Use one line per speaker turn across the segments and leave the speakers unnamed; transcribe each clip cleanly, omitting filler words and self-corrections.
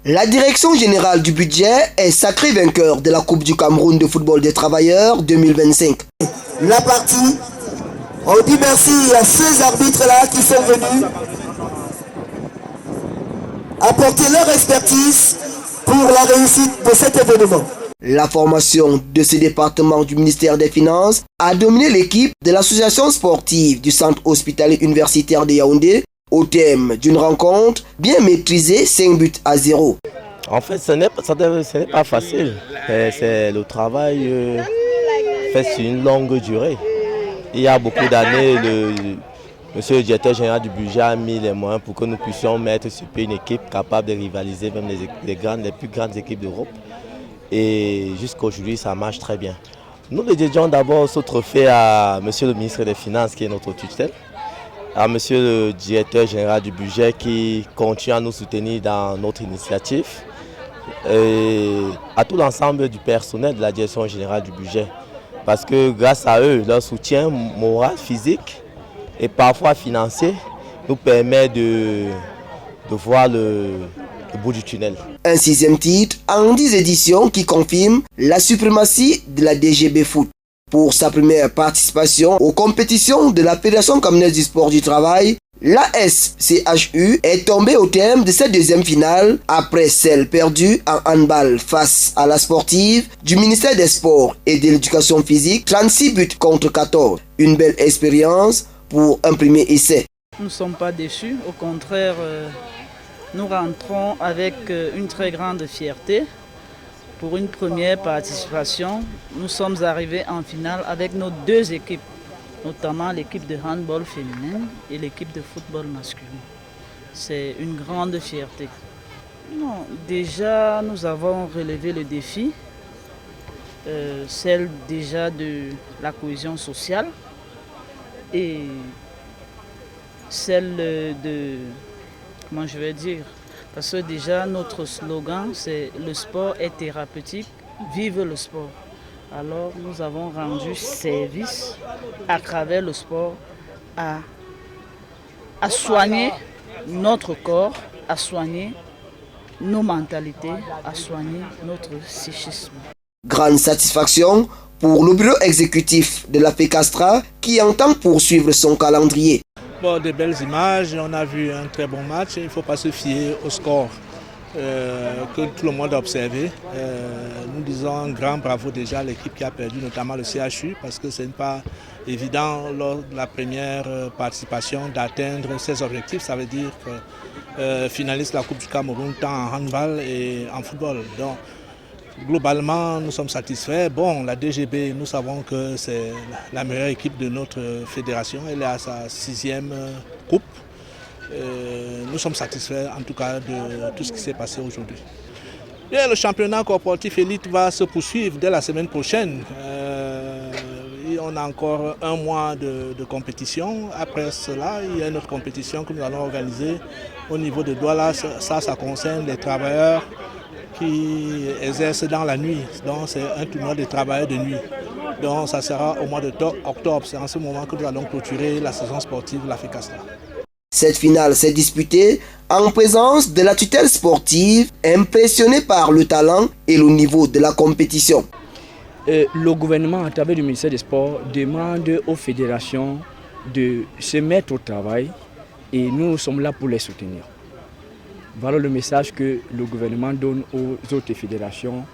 La direction générale du budget est sacré vainqueur de la Coupe du Cameroun de football des travailleurs 2025.
La partie, on dit merci à ces arbitres-là qui sont venus apporter leur expertise pour la réussite de cet événement.
La formation de ce département du ministère des Finances a dominé l'équipe de l'association sportive du centre hospitalier universitaire de Yaoundé au thème d'une rencontre bien maîtrisée 5-0.
En fait, ce n'est pas facile. C'est le travail fait sur une longue durée. Il y a beaucoup d'années, monsieur le directeur général du budget a mis les moyens pour que nous puissions mettre sur pied une équipe capable de rivaliser même les plus grandes équipes d'Europe. Et jusqu'à aujourd'hui, ça marche très bien. Nous dédions d'abord ce trophée à monsieur le ministre des Finances qui est notre tutelle, à monsieur le directeur général du budget qui continue à nous soutenir dans notre initiative, et à tout l'ensemble du personnel de la direction générale du budget. Parce que grâce à eux, leur soutien moral, physique et parfois financier nous permet de voir le bout du tunnel.
Un 6e titre en 10 éditions qui confirme la suprématie de la DGB Foot. Pour sa première participation aux compétitions de la Fédération camerounaise du sport du travail, la SCHU est tombée au terme de cette deuxième finale après celle perdue en handball face à la sportive du ministère des Sports et de l'Éducation physique, 36 buts contre 14. Une belle expérience pour un premier essai.
Nous ne sommes pas déçus, au contraire, nous rentrons avec une très grande fierté. Pour une première participation, nous sommes arrivés en finale avec nos 2 équipes, notamment l'équipe de handball féminin et l'équipe de football masculin. C'est une grande fierté. Non, déjà, nous avons relevé le défi, celle déjà de la cohésion sociale et celle de, comment je vais dire, parce que déjà notre slogan c'est « Le sport est thérapeutique, vive le sport ». Alors nous avons rendu service à travers le sport à soigner notre corps, à soigner nos mentalités, à soigner notre psychisme.
Grande satisfaction pour le bureau exécutif de la FECASTRA qui entend poursuivre son calendrier.
Bon, de belles images, on a vu un très bon match. Il ne faut pas se fier au score que tout le monde a observé. Nous disons un grand bravo déjà à l'équipe qui a perdu, notamment le CHU, parce que ce n'est pas évident lors de la première participation d'atteindre ses objectifs. Ça veut dire finaliste de la Coupe du Cameroun tant en handball et en football. Donc, globalement, nous sommes satisfaits. Bon, la DGB, nous savons que c'est la meilleure équipe de notre fédération. Elle est à sa 6e coupe. Nous sommes satisfaits en tout cas de tout ce qui s'est passé aujourd'hui. Le championnat corporatif élite va se poursuivre dès la semaine prochaine. On a encore un mois de compétition. Après cela, il y a une autre compétition que nous allons organiser au niveau de Douala. Ça concerne les travailleurs qui exercent dans la nuit. Donc c'est un tournoi de travailleurs de nuit. Donc ça sera au mois d'octobre. C'est en ce moment que nous allons clôturer la saison sportive de la FECASTRA.
Cette finale s'est disputée en présence de la tutelle sportive, impressionnée par le talent et le niveau de la compétition.
Le gouvernement, à travers le ministère des Sports, demande aux fédérations de se mettre au travail et nous sommes là pour les soutenir. Voilà le message que le gouvernement donne aux autres fédérations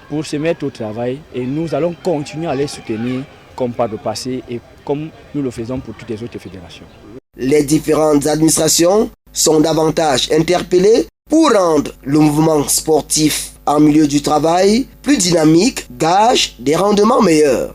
pour se mettre au travail et nous allons continuer à les soutenir comme par le passé et comme nous le faisons pour toutes les autres fédérations.
Les différentes administrations sont davantage interpellées pour rendre le mouvement sportif en milieu du travail plus dynamique, gage des rendements meilleurs.